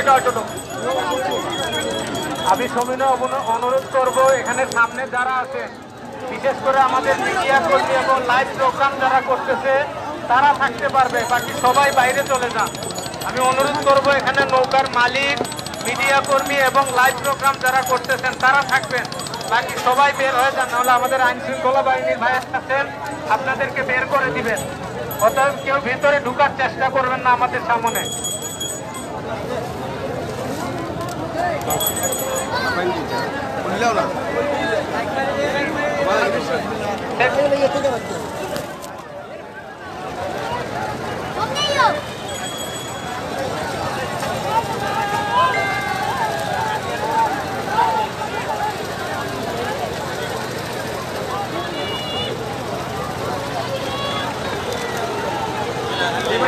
দেওয়ার জন্য। আমি সবিনয় অনুরোধ করব এখানে সামনে যারা আছে, বিশেষ করে আমাদের মিডিয়া কর্মী এবং লাইভ প্রোগ্রাম যারা করতেছে তারা থাকতে পারবে, বাকি সবাই বাইরে চলে যান। আমি অনুরোধ করব এখানে নৌকার মালিক, মিডিয়া কর্মী এবং লাইভ প্রোগ্রাম যারা করতেছেন তারা থাকবেন, বাকি সবাই বের হয়ে যান, নাহলে আমাদের আইন শৃঙ্খলা বাহিনীর ভাই আছেন, আপনাদেরকে বের করে দিবেন। অতএব কেউ ভিতরে ঢুকার চেষ্টা করবেন না আমাদের সামনে।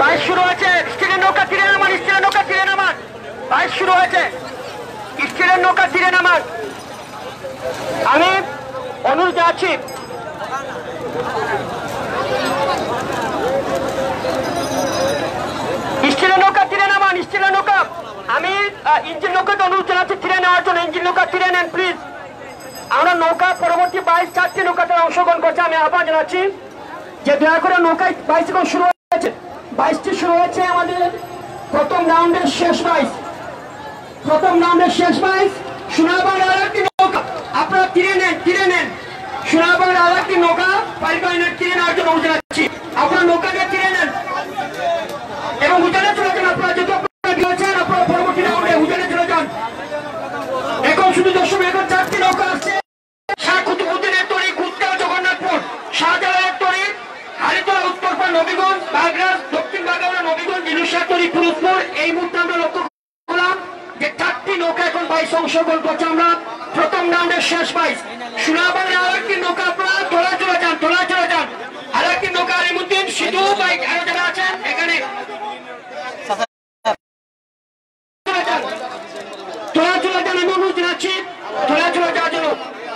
বাইশ শুরু হয়েছে, স্টিলের নৌকা তীরে নামান, স্টিলের নৌকা তীরে নামান। বাইশ শুরু হয়েছে, স্টিলের নৌকা তীরে নামান। আমি অনুরোধ জানাচ্ছি স্টিলের নৌকা তীরে নামান, স্টিলের নৌকা। আমি ইঞ্জিন নৌকাকে অনুরোধ জানাচ্ছি তীরে নেওয়ার জন্য। ইঞ্জিন নৌকা তীরে নেন প্লিজ। আমরা নৌকা পরবর্তী 22-4টি নৌকাতে অংশগ্রহণ করছে। আমি আহ্বান জানাচ্ছি যে দয়া করে নৌকায় 22 এখন শুরু হয়েছে, 22টি শুরু হয়েছে আমাদের প্রথম রাউন্ডের শেষ 22, প্রথম রাউন্ডের শেষ 22। সোনাবাংলা আরেকটি নৌকা আপনারা তীরে নেন, তীরে নেন। সোনাবাংলা আরেকটি নৌকা পাইলবাইনের তীরে নেওয়ার জন্য অনুরোধ জানাচ্ছি। আপনারা নৌকাকে তীরে নেন এবং উজানে চলে যান। আপনারা যেহেতু আপনারা দিয়েছেন, আপনারা পরবর্তী রাউন্ডে উজানে চলে যান। এখন শুধু দর্শক, এখন 4টি নৌকা আসছে। শাহ কুতুবুদ্দিনের তরী, কুষ্টিয়া জগন্নাথপুর, শাহজালালের তরী, হালিতলা উত্তরপাড়া নবীগঞ্জ, বাগড়া দক্ষিণ বাগড়া নবীগঞ্জ, ইলুশা তরী পুরুষপুর। এই মুহূর্তে আমরা লক্ষ্য করলাম যে 4টি নৌকা এখন 22 অংশগ্রহণ করছে। আমরা প্রথম রাউন্ডের শেষ 22। সোনাবাংলা আরেকটি নৌকা আপনারা তোলা চলে যান, তোলা চলে যান। আরেকটি নৌকা আলিমুদ্দিন, সিধু বাইক আরো যারা আছেন এখানে তোলা চলে যান। আমি অনুরোধ জানাচ্ছি তোলা চলে যাওয়ার জন্য।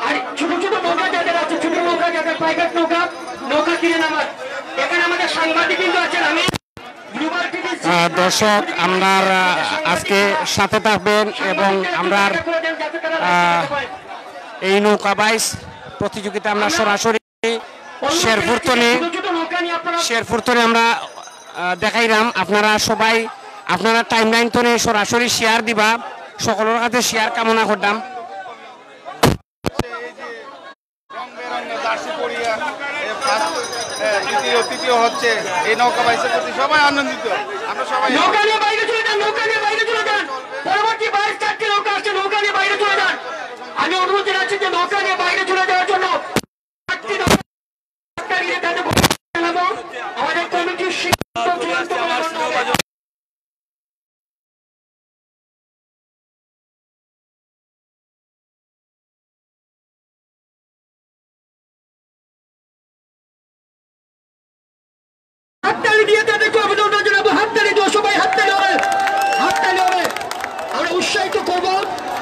আর ছোট ছোট নৌকা যাদের আছে, ছোট নৌকা যাদের প্রাইভেট নৌকা, নৌকা কিনে নামার। এখানে আমাদের সাংবাদিক কিন্তু আছেন। আমি দর্শক আমরা আজকে সাথে থাকবেন এবং আমরা এই নৌকা বাইচ প্রতিযোগিতা আমরা সরাসরি শেরপুর তনে আমরা দেখাইলাম। আপনারা সবাই আপনারা টাইমলাইন তনে সরাসরি শেয়ার দিবা, সকলের কাছে শেয়ার কামনা করতাম। তৃতীয় হচ্ছে এই নৌকা বাইচের প্রতি সবাই আনন্দিত। আমরা সবাই নৌকা নিয়ে বাইরে চলে যান, নৌকা নিয়ে বাইরে চলে যান। পরবর্তী 22-4টি নৌকা আসছে, নৌকা নিয়ে বাইরে চলে যান। আমি অনুরোধ জানাচ্ছি যে নৌকা নিয়ে বাইরে চলে যাওয়ার জন্য। আমাদের কমিটির হাততালি দিয়ে তাদেরকে অভিনন্দন জানাবো। হাততালি দিও সবাই, হাততালি হবে, হাততালি হবে। আমরা উৎসাহিত করবো,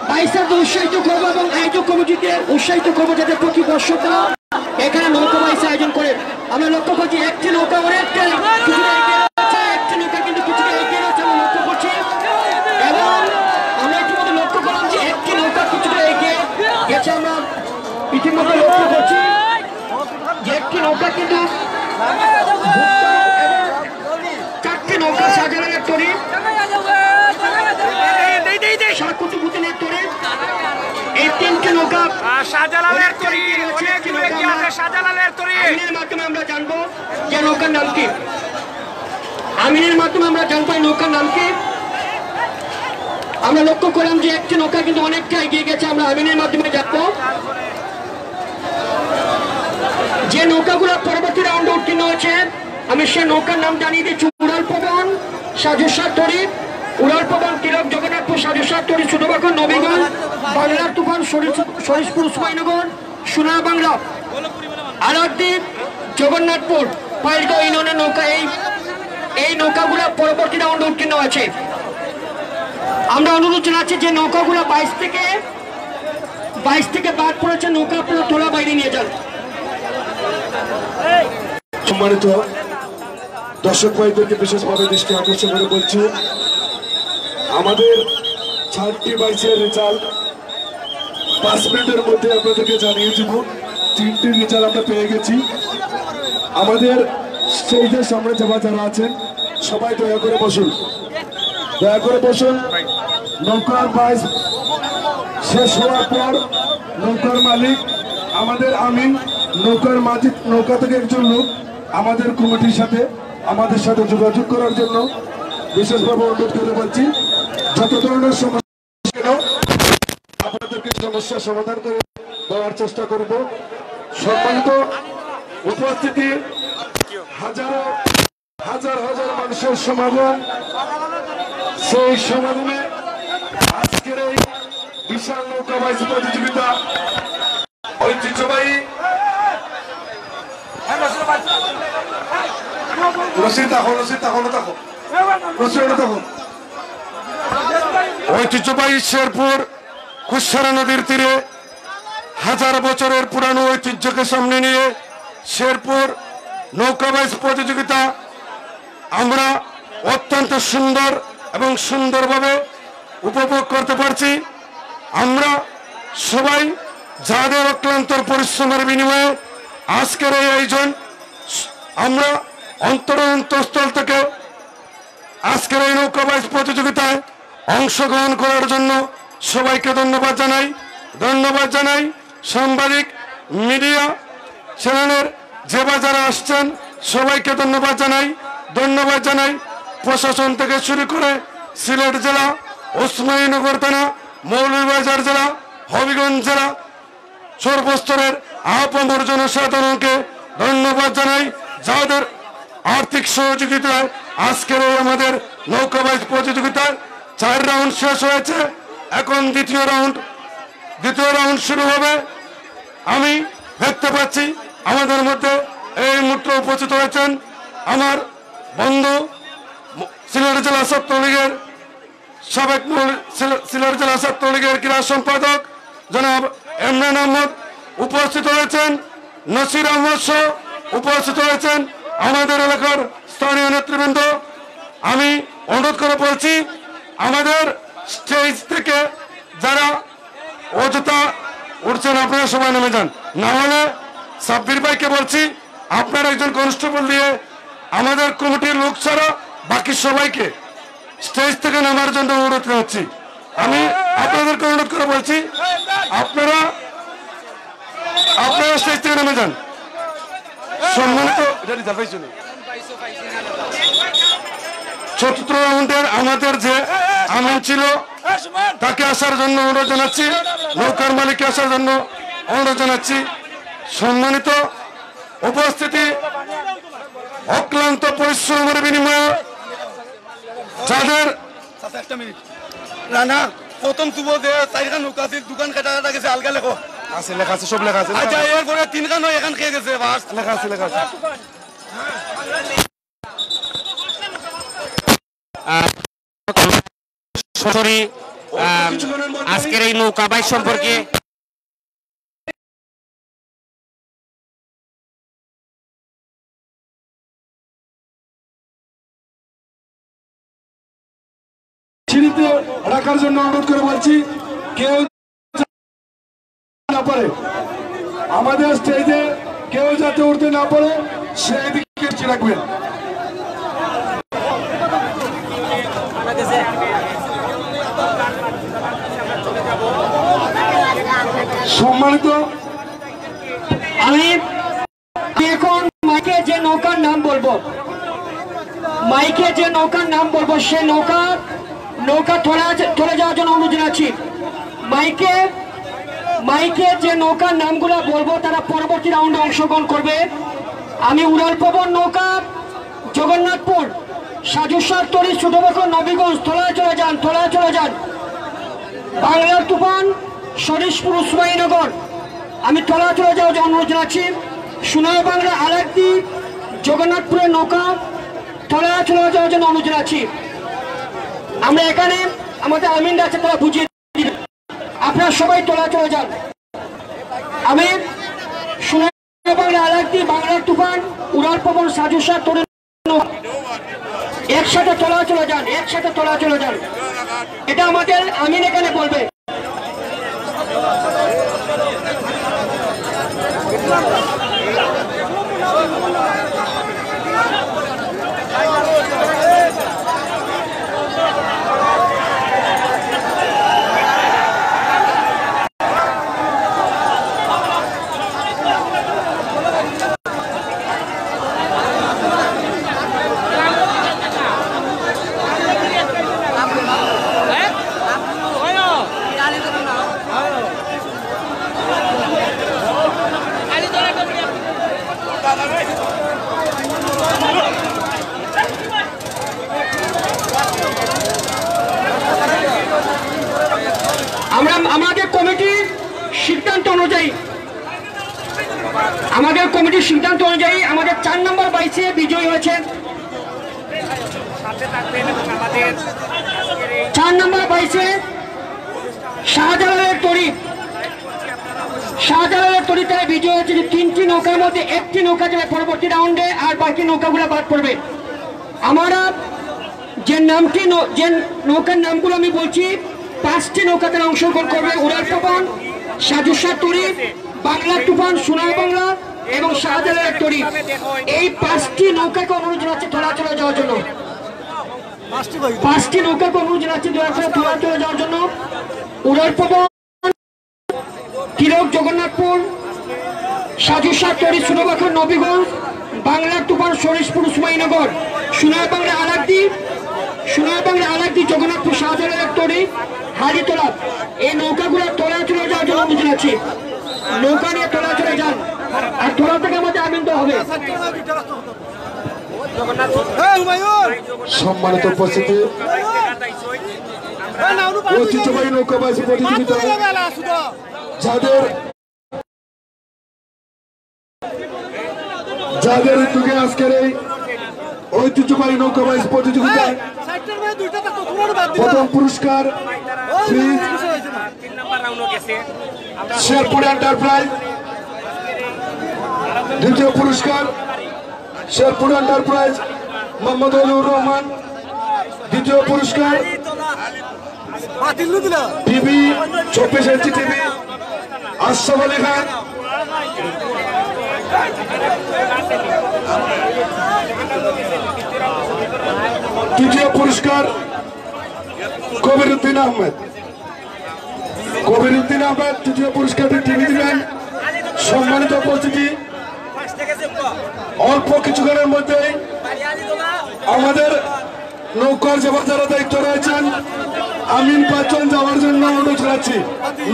বাইসারকে উৎসাহিত করবো এবং আয়োজক কমিটিকে উৎসাহিত করবো যাতে প্রতি বর্ষটা এখানে নৌকা বাইস আয়োজন করে। আমরা লক্ষ্য করছি একটি নৌকা অনেকটা একটি নৌকা কিন্তু কিছুটা এগিয়ে রয়েছে আমরা লক্ষ্য করছি। এবং আমরা ইতিমধ্যে লক্ষ্য করলাম যে একটি নৌকা কিছুটা এগিয়ে গেছে। আমরা ইতিমধ্যে লক্ষ্য করছি যে একটি নৌকা কিন্তু 4টি নৌকা শাহজালালের তরী, শাহ কুতুবুদ্দিনের তরী, এই 3টি নৌকা শাহজালালের তরী। আমিনের মাধ্যমে আমরা জানবো যে নৌকার নাম কি, আমিনের মাধ্যমে আমরা জানবো এই নৌকার নাম কি। আমরা লক্ষ্য করলাম যে একটি নৌকা কিন্তু অনেকটা এগিয়ে গেছে। আমরা আমিনের মাধ্যমে জানবো যে নৌকাগুলো পরবর্তী রাউন্ডে উত্তীর্ণ হয়েছে। আমি সে নৌকার নাম জানিয়ে দিচ্ছি। উড়াল পবন, সাজুসার তরী, উড়াল পবন, তিলক জগন্নাথপুর, সাজুসার তরী, ছোটবাকর নবীগঞ্জ, বাংলার তুফান, সরিষপুর উসমানীনগর, সোনার বাংলা, আলাদ্বীপ, জগন্নাথপুর, পাইলগাঁও ইউনিয়নের নৌকা। এই নৌকাগুলো পরবর্তী রাউন্ডে উত্তীর্ণ হয়েছে। আমরা অনুরোধ জানাচ্ছি যে নৌকাগুলো 22 থেকে বাদ পড়েছে, নৌকা আপনারা তোলা বাইরে নিয়ে যান। সম্মানিত দর্শক ভাইদেরকে বিশেষভাবে দৃষ্টি আকর্ষণ করে বলছি, আমাদের 4টি বাইসের রেজাল্ট 5 মিনিটের মধ্যে আপনাদেরকে জানিয়ে দেব। 3টি রেজাল্ট আমরা পেয়ে গেছি। আমাদের স্টেজের সামনে যারা আছেন সবাই দয়া করে বসুন, দয়া করে বসুন। নৌকার বাইস শেষ হওয়ার পর নৌকার মালিক আমাদের আমিন, নৌকার মালিক নৌকা থেকে একজন লোক আমাদের কমিটির সাথে আমাদের সাথে যোগাযোগ করার জন্য বিশেষভাবে অনুরোধ করে বলছি। যত ধরনের সমস্যা আপনাদেরকে সমস্যার সমাধান করে দেওয়ার চেষ্টা করব। সম্মানিত উপস্থিতি, হাজার হাজার মানুষের সমাগম, সেই সমাগমে আজকের এই বিশাল নৌকা বাইচ প্রতিযোগিতা ঐতিহ্যবাহী ঐতিহ্যবাহী শেরপুর কুশারা নদীর তীরে হাজার বছরের পুরানো ঐতিহ্যকে সামনে নিয়ে শেরপুর নৌকাবাইজ প্রতিযোগিতা আমরা অত্যন্ত সুন্দর এবং সুন্দরভাবে উপভোগ করতে পারছি। আমরা সবাই যাদের অক্লান্ত পরিশ্রমের বিনিময়ে আজকের এই আয়োজন, আমরা অন্তরস্থল থেকে আজকের এই নৌকাবাইজ প্রতিযোগিতায় অংশগ্রহণ করার জন্য সবাইকে ধন্যবাদ জানাই। সাংবাদিক মিডিয়া চ্যানেলের যে যারা আসছেন সবাইকে ধন্যবাদ জানাই। প্রশাসন থেকে শুরু করে সিলেট জেলা, ওসমানীনগর থানা, মৌলভীবাজার জেলা, হবিগঞ্জ জেলা সর্বস্তরের আপামর জনসাধারণকে ধন্যবাদ জানাই, যাদের আর্থিক সহযোগিতায় আজকের এই আমাদের নৌকাবাইজ প্রতিযোগিতার 4 রাউন্ড শেষ হয়েছে। এখন দ্বিতীয় রাউন্ড শুরু হবে। আমি দেখতে পাচ্ছি আমাদের মধ্যে এই মুহূর্তে উপস্থিত হয়েছেন আমার বন্ধু সিলেট জেলা ছাত্রলীগের সাবেক সিলেট জেলা ছাত্রলীগের ক্রীড়া সম্পাদক জনাব ইমরান আহমদ উপস্থিত হয়েছেন, নসির আহমদ সহ উপস্থিত হয়েছেন আমাদের এলাকার স্থানীয় নেতৃবৃন্দ। আমি অনুরোধ করে বলছি আমাদের স্টেজ থেকে যারা অযথা উঠছেন আপনারা সবাই নেমে যান, না হলে সাব্বির ভাইকে বলছি আপনার একজন কনস্টেবল দিয়ে আমাদের কমিটির লোক ছাড়া বাকি সবাইকে স্টেজ থেকে নামার জন্য অনুরোধ করছি। আমি আপনাদেরকে অনুরোধ করে বলছি আপনারা স্টেজ থেকে নেমে যান। সম্মানিত চতুর্থ রাউন্ডের আমাদের যে আমিন ছিল তাকে আসার জন্য অনুরোধ জানাচ্ছি, নৌকার মালিককে আসার জন্য অনুরোধ জানাচ্ছি। সম্মানিত উপস্থিতি, অক্লান্ত পরিশ্রমের বিনিময়ে যাদের প্রথম সুবোধে 4খান নৌকা আছে, দোকান কাটা গেছে, আলগা লেখো আছে, লেখা আছে, সব লেখা আছে। আচ্ছা, এরপরে 3খান এখান খেয়ে গেছে, লেখা আছে। আজকের এই নৌকাবাইজ সম্পর্কে সিঁড়িতে রাখার জন্য অনুরোধ করে বলছি, কেউ না পারে আমাদের স্টেজে কেউ যাতে উঠতে না পারে সেই দিকে রাখবেন। সম্মানিত, আমি এখন মাইকে যে নৌকার নাম বলবো সে নৌকা চলে যাওয়ার জন্য অনুরোধ জানাচ্ছি। মাইকে যে নৌকার নামগুলো বলবো তারা পরবর্তী রাউন্ডে অংশগ্রহণ করবে। আমি উড়াল পবন নৌকা জগন্নাথপুর, সাজুসার তরি, ছোটবকর, নবীগঞ্জ, থলায় চলে যান। বাংলার তুফান শরীশপুর, উসমানীনগর, আমি থলায় চলে যাওয়ার জন্য অনুরোধ জানাচ্ছি। সোনার বাংলা আলাকদি, জগন্নাথপুরের নৌকা থলায় চলে যাওয়ার জন্য অনুরোধ জানাচ্ছি। আমরা এখানে আমাদের আমিনরা আছে, তারা বুঝিয়ে দিবেন। আপনারা সবাই তোলা চলে যান। আমি সোনার বাংলা আলাকদি, বাংলার তুফান, উড়াল পবন, সাজুসার তরুণ একসাথে তোলা চলে যান, একসাথে তোলা চলে যান। এটা আমাদের আমিন এখানে বলবে। আমাদের কমিটির সিদ্ধান্ত অনুযায়ী আমাদের 4 নম্বর বাইসে বিজয়ী হয়েছেন 4 নম্বর বাইসে শাহজালালের তরিতে বিজয় হয়েছে। 3টি নৌকার মধ্যে 1টি নৌকা যাবে পরবর্তী রাউন্ডে, আর বাকি নৌকাগুলো বাদ পড়বে। আমরা যে নৌকার নামগুলো আমি বলছি, 5টি নৌকাতে অংশগ্রহণ করবে। উড়াল পবন, সাজু শাহ তরি, বাংলা তুফান, সোনার বাংলা এবং শাহজালালের তরি। এই 5টি নৌকাকে অনুরোধ জানাচ্ছি ধরাচলে যাওয়ার জন্য। 5টি নৌকাকে অনুরোধ জানাচ্ছি ধরাচলে যাওয়ার জন্য। উড়াল পবন, তিলক জগন্নাথপুর, সাজু শাহ তরি, সুনবাখর নবীগঞ্জ, বাংলা তুফান শরীশপুর উসমানীনগর, সোনার বাংলা আলাকদি জগন্নাথপুর, শাহজালালের তরি, হালিতলা। এই নৌকাগুলো তোলা চলে যাওয়ার জন্য অনুরোধ জানাচ্ছি। নৌকা নিয়ে তোলা চলে যান, আর তোলা থেকে আমাদের আনন্দ হবে। সম্মানিত উপস্থিতি, ঐতিহ্যবাহী নৌকাবাজি প্রতিযোগিতা যাদের উদ্যোগে আজকের এই ঐতিহ্যবাহী নৌকাবাজি প্রতিযোগিতায় প্রথম পুরস্কার শেরপুর এন্টারপ্রাইজ, দ্বিতীয় পুরস্কার শেরপুর এন্টারপ্রাইজ মোহাম্মদ আলুর রহমান, দ্বিতীয় পুরস্কার TV 24 inch TV Ashraf Ali Khan, তৃতীয় পুরস্কার কবিরউদ্দিন আহমেদ, তৃতীয় পুরস্কারটি টিভি দিবেন। সম্মানিত উপস্থিতি, অল্প কিছুক্ষণের মধ্যেই আমাদের নৌকার যাবার যারা দায়িত্ব রয়েছেন আমিন পাঁচজন যাওয়ার জন্য অনুরোধ জানাচ্ছি।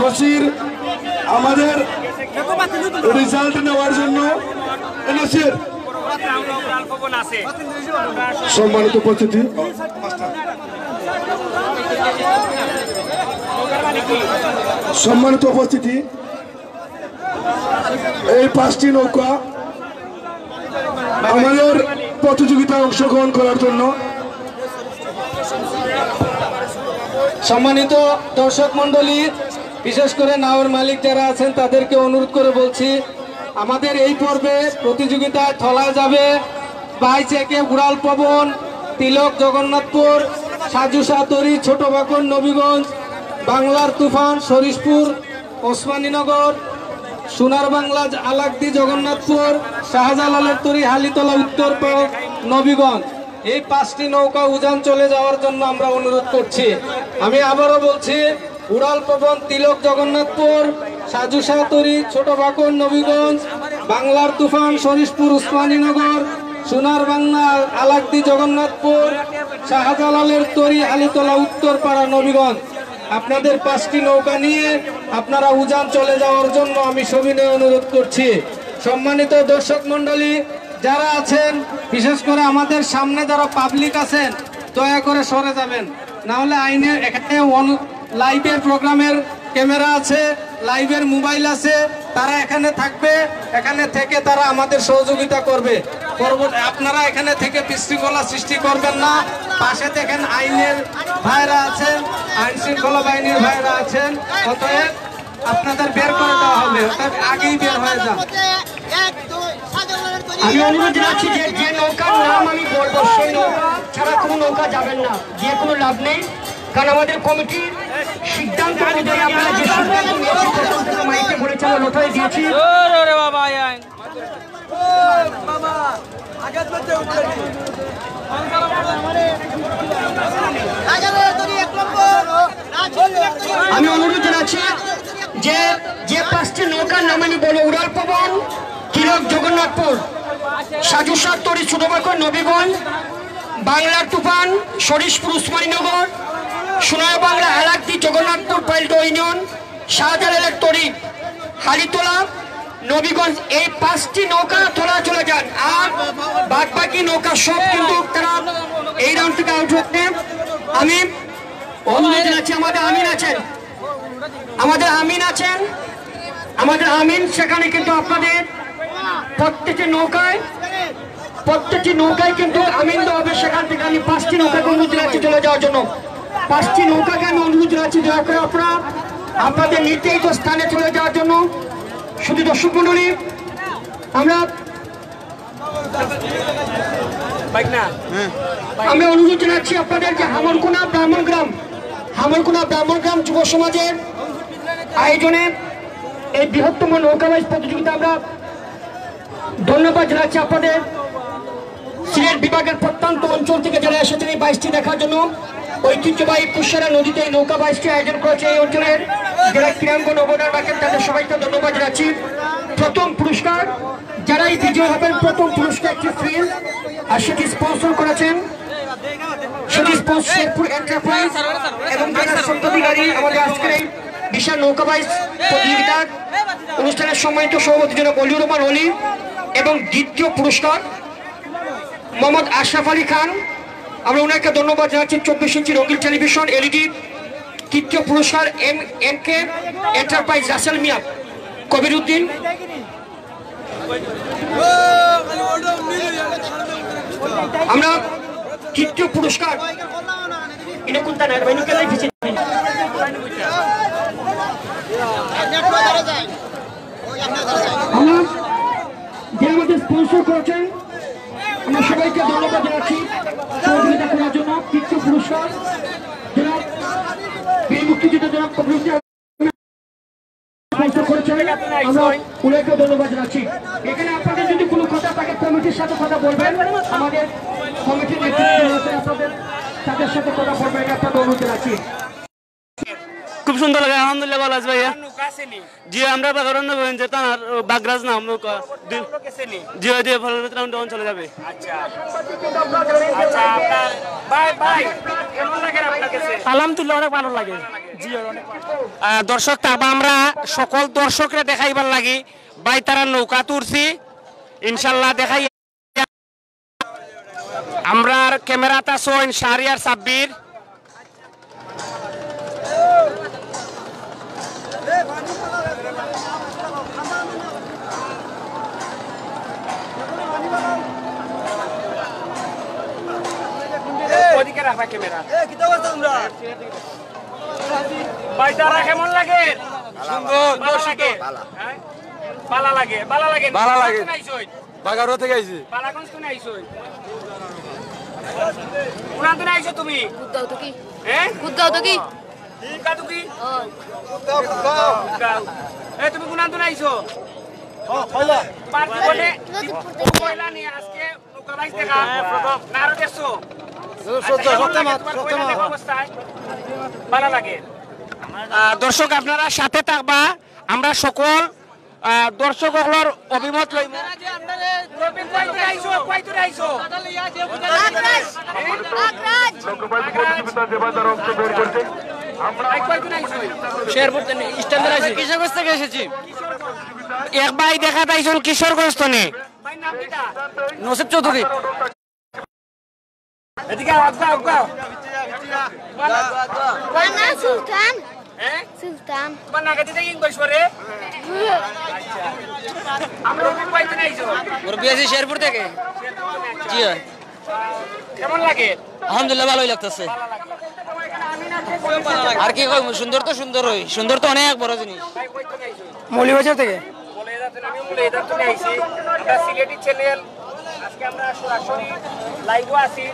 নসির আমাদের রেজাল্ট নেওয়ার জন্য, নসির। সম্মানিত উপস্থিতি, এই 5টি নৌকা আমাদের প্রতিযোগিতায় অংশগ্রহণ করার জন্য। সম্মানিত দর্শক মন্ডলী, বিশেষ করে নাওর মালিক যারা আছেন তাদেরকে অনুরোধ করে বলছি, আমাদের এই পর্বে প্রতিযোগিতায় থলায় যাবে 22 একে উড়াল পবন, তিলক জগন্নাথপুর, সাজু শাহ তরি, ছোট বাকন নবীগঞ্জ, বাংলার তুফান শরীশপুর ওসমানীনগর, সোনার বাংলা আলাকদি জগন্নাথপুর, শাহজালালের তরি হালিতলা উত্তর নবীগঞ্জ। এই 5টি নৌকা উজান চলে যাওয়ার জন্য আমরা অনুরোধ করছি। আমি আবারও বলছি, উড়াল পবন, তিলক জগন্নাথপুর, সাজু শাহ তরি, ছোট বাকন নবীগঞ্জ, বাংলার তুফান শরীশপুর উসমানীনগর, সোনার বাংলা আলাকদি জগন্নাথপুর, শাহজালালের তরি হালিতলা উত্তরপাড়া নবীগঞ্জ। আপনাদের 5টি নৌকা নিয়ে আপনারা উজান চলে যাওয়ার জন্য আমি সবিনয়ে অনুরোধ করছি। সম্মানিত দর্শক মন্ডলী যারা আছেন, বিশেষ করে আমাদের সামনে যারা পাবলিক আছেন, দয়া করে সরে যাবেন, না হলে আইনের এখানে লাইভের প্রোগ্রামের ক্যামেরা আছে, লাইভের মোবাইল আছে, তারা এখানে থাকবে, এখানে থেকে তারা আমাদের সহযোগিতা করবে। আপনারা এখানে থেকে বিশৃঙ্খলা সৃষ্টি করবেন না। পাশে দেখেন আইনের ভাইরা আছেন, আইন শৃঙ্খলা বাহিনীর ভাইরা আছেন, অতএব আপনাদের বের করে দেওয়া হবে, অর্থাৎ আগেই বের হয়ে যান। আমি অনুরোধ জানাচ্ছি যে যে নৌকার নাম আমি বলবো সেই নৌকা ছাড়া কোনো নৌকা যাবেন না, গিয়ে কোনো লাভ নেই। কারণ আমাদের কমিটির সিদ্ধান্ত অনুযায়ী আপনারা যে সিদ্ধান্ত নিয়েছি প্রথম থেকে মাইকে বলেছে আমরা লোটাই দিয়েছি। আমি অনুরোধ জানাচ্ছি যে যে 5টি নৌকার নাম আমি বলবো উড়াল পবন, তিলক জগন্নাথপুর, সাজুসার তরি ছোটবাকর নবীগঞ্জ, বাংলার তুফান সরিশপুর উসমানীনগর, সোনার বাংলা এলাকটি জগন্নাথপুর পাইলট ইউনিয়ন, শাহজালালের তরি হালিতলা নবীগঞ্জ। এই 5টি নৌকা তোলা চলে যান, আর বাকি নৌকা সব কিন্তু তারা এই রাউন্ড থেকে আউট হচ্ছে। আমি অনুরোধ জানাচ্ছি আমাদের আমিন সেখানে কিন্তু আপনাদের প্রত্যেকটি নৌকায় কিন্তু আমিন দেওয়া হবে। সেখান থেকে আমি 5টি নৌকাকে অনুরোধ জানাচ্ছি চলে যাওয়ার জন্য। 5টি নৌকাকে আমি অনুরোধ জানাচ্ছি দয়া করে আপনারা আপনাদের নির্ধারিত স্থানে চলে যাওয়ার জন্য। শুধু দর্শক মন্ডলী, আমি অনুরোধ জানাচ্ছি আপনাদের যে হামরকুনা ব্রাহ্মণগ্রাম যুব সমাজের আয়োজনে এই বৃহত্তম নৌকাবাইজ প্রতিযোগিতা আমরা ধন্যবাদ জানাচ্ছি আপনাদের। সিলেট বিভাগের প্রত্যন্ত অঞ্চল থেকে যারা এসেছেন এই বাইশটি দেখার জন্য, ঐতিহ্যবাহী কুশারা নদীতে এই নৌকা বাইশটি আয়োজন করেছে এই অঞ্চলের যারা ক্রীড়াঙ্গন অবদান রাখেন তাদের সবাইকে ধন্যবাদ জানাচ্ছি। প্রথম পুরস্কার যারাই বিজয় হবেন, প্রথম পুরস্কার একটি ফ্রিজ, আর সেটি স্পন্সর করেছেন শেরপুর এন্টারপ্রাইজ এবং যারা সত্যাধিকারী আমাদের আজকের এই বিশাল নৌকাবাইজ প্রতিযোগিতার অনুষ্ঠানের সম্মানিত সভাপতি জনাব অলিউর রহমান অলি। এবং দ্বিতীয় পুরস্কার মোহাম্মদ আশরাফ আলী খান, আমরা ওনাকে ধন্যবাদ জানাচ্ছি। 24 ইঞ্চি রঙিন টেলিভিশন এলইডি। তৃতীয় পুরস্কার MK এন্টারপ্রাইজ রাসেল মিয়া কবির উদ্দিন। আমরা তৃতীয় পুরস্কার আমাদের স্পন্সর করেছেন, আমরা সবাইকে ধন্যবাদ জানাচ্ছি সহযোগিতা করার জন্য। তৃতীয় পুরস্কার জনাব বীর মুক্তিযোদ্ধা জনাব কবির উদ্দিন স্পন্সর করেছেন, আমরা উনাকে ধন্যবাদ জানাচ্ছি। এখানে আপনাদের যদি কোনো কথা থাকে কমিটির সাথে কথা বলবেন, আমাদের কমিটির নেতৃত্ব আপনাদের তাদের সাথে কথা বলবেন, এটা আপনাদের অনুরোধ জানাচ্ছি। খুব সুন্দর লাগে, আলহামদুলিল্লাহ ভালো আছে ভাইয়া। জি আমরা বাগারণ বলেন যে তার বাগরাজ নাম নৌকা জি জি রাউন্ড ডাউন চলে যাবে। আলহামদুলিল্লাহ অনেক ভালো লাগে। দর্শক তারপর আমরা সকল দর্শকরা দেখাইবার লাগি ভাই তারা নৌকা তুলছি, ইনশাল্লাহ দেখাই। আমরা ক্যামেরাতে আছেন শাহরিয়ার সাব্বির। ওদিকে রাখা ক্যামেরা। ভাই তারা কেমন লাগে? সুন্দর, ভালো লাগে। বাগারো থেকে আইছি। বালাগঞ্জ থেকে আইছো? কোনা থেকে আইছো তুমি? গুদগাঁও থেকে। হ্যাঁ? গুদগাঁও থেকে। গুদগাঁও থেকে? হ্যাঁ। গুদগাঁও। এই তুমি কোনা থেকে আইছো? কয়লা। পার্টি বলে কয়লা নিয়ে আজকে নৌকা বাইচ দেখা নারো দেখছো? ভালো লাগে। দর্শক আপনারা সাথে থাকবা, আমরা সকল দর্শক অভিমত লইব। এক ভাই দেখা পাইছেন কিশোরগঞ্জ থেকে নসিব চৌধুরী। এদিকে সুলতান সুলতান তোমার নাগাতে থেকে ইংলিশ করে আমরা পাইতে নাইছো ওর বিয়াসি শেরপুর থেকে। জি কেমন লাগে? আলহামদুলিল্লাহ ভালোই লাগতেছে। আর কি কই সুন্দর তো সুন্দর, সুন্দর তো অনেক বড় জিনিস। মৌলিবাজার থেকে। এটা তো আইছি আমরা সিলেটি চ্যানেল আজকে আমরা সরাসরি লাইভে আছি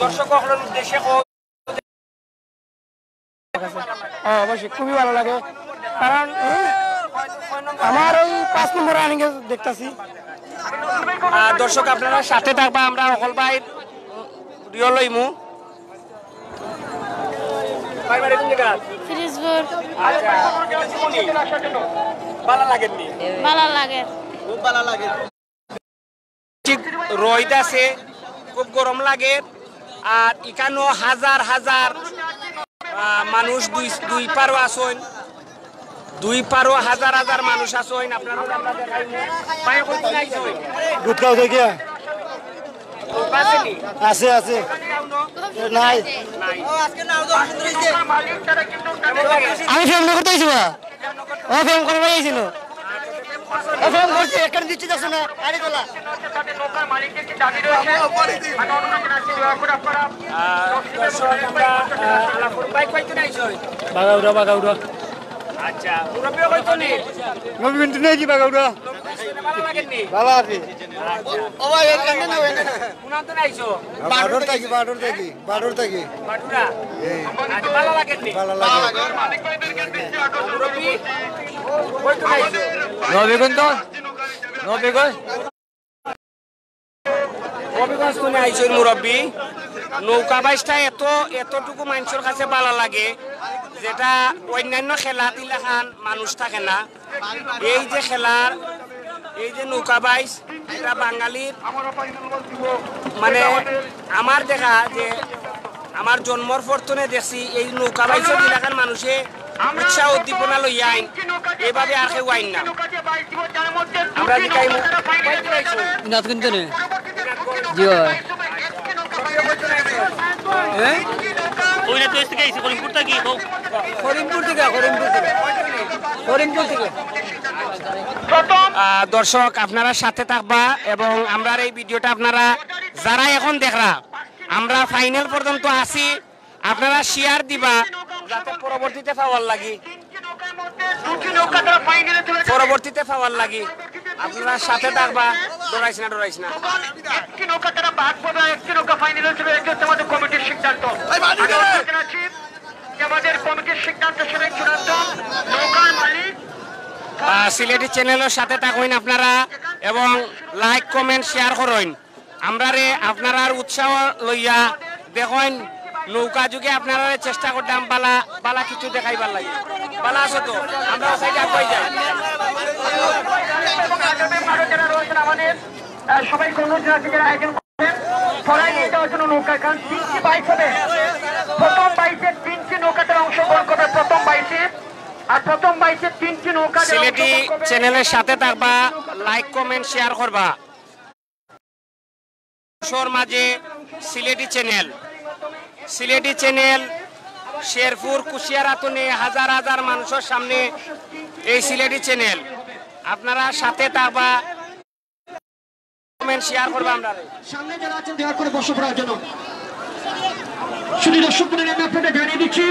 দর্শকদের উদ্দেশ্যে অবশ্যই খুবই ভালো লাগে কারণ আমার ওই 5 নম্বর রানিং দেখতেছি দর্শক আপনারা সাথে থাকবা আমরা অকল ভাই রিও লইমু ফিরিজপুর আচ্ছা ভালো লাগেনি ভালো লাগে ঠিক রোদ আছে খুব গরম লাগে আর এখানেও হাজার হাজার মানুষ দুই পারো আসেন দুই পারো হাজার হাজার মানুষ আসেন আপনারা আমরা দেখাইমু পায়ে কই আইছেন গুটকাও থেকে আছে আছে নাই আমি ফেম করতে আইছি বা ও ফেম করতে আইছিল ও ফেম করতে এখানে দিচ্ছি যাচ্ছে না আরে গোলা নৌকার মালিকদের কি দাবি রয়েছে মানে অনুরোধ জানাচ্ছি দয়া করে আপনারা বাইক পাইতে আইছেন বাগাউড়া আচ্ছা মুরব্বি কইতো নি নবী বিনতে নেই কি বাগাউড়া ভালো লাগেনি ভালো আছে ও ভাই এখানে না কোন তো আইছো বাডর থাকি বাটুরা আজ ভালো লাগেনি ভালো লাগে মালিক ভাইদেরকে দিচ্ছি মুরব্বি কইতো আইছো নবীগঞ্জ তুমি আইছো মুরব্বি নৌকা বাইশটা এতটুকু মানুষের কাছে ভালো লাগে যেটা অন্যান্য খেলা দিলাখান মানুষ থাকে না এই যে খেলার এই যে নৌকা বাইশ এটা বাঙালির মানে আমার দেখা যে আমার জন্মর ফর্তনে দেখছি এই নৌকা বাইশের এলাকার মানুষে উৎসাহ উদ্দীপনা লই আইন এভাবে আর কেউ আইন না আমরা দেখাইমু দর্শক আপনারা সাথে থাকবা এবং আমরা এই ভিডিওটা আপনারা যারা এখন দেখরা আমরা ফাইনাল পর্যন্ত আসি আপনারা শেয়ার দিবা যাতে পরবর্তীতে পাওয়ার লাগি আপনারা সাথে থাকবা ডরাইছ না একটি নৌকা তারা ভাগ পাবে একটি নৌকা ফাইনালে চলে যেতে আমাদের কমিটির সিদ্ধান্ত আমাদের কমিটির সিদ্ধান্ত সেটা চূড়ান্ত নৌকার মালিক সিলেটি চ্যানেলের সাথে থাকুন আপনারা এবং লাইক কমেন্ট শেয়ার করুন আমরা আপনারা উৎসাহ লইয়া দেখুন নৌকা যুগে আপনারা চেষ্টা করতাম বালা কিছু দেখাইবার লাগে বালা আছো তো আমরা সাইডে আগাই যাই যারা রয়েছেন আমাদের সবাই কোনো যারা আয়োজন করেন ছড়াই নিয়ে যাওয়ার জন্য নৌকা কারণ 3টি বাইক হবে প্রথম বাইকে 3টি নৌকাতে অংশগ্রহণ করবে প্রথম বাইকে আর প্রথম বাইকে 3টি নৌকা সিলেটি চ্যানেলের সাথে থাকবা লাইক কমেন্ট শেয়ার করবা মাঝে সিলেটি চ্যানেল শেরপুর কুশিয়ারাতনে হাজার হাজার মানুষের সামনে এই সিলেটি চ্যানেল আপনারা সাথে থাকবা কমেন্ট শেয়ার করবা আমরা সামনে যারা আছেন দয়া করে বসে পড়ার জন্য শুধু দর্শক মণ্ডলী আমি আপনাদের জানিয়ে দিচ্ছি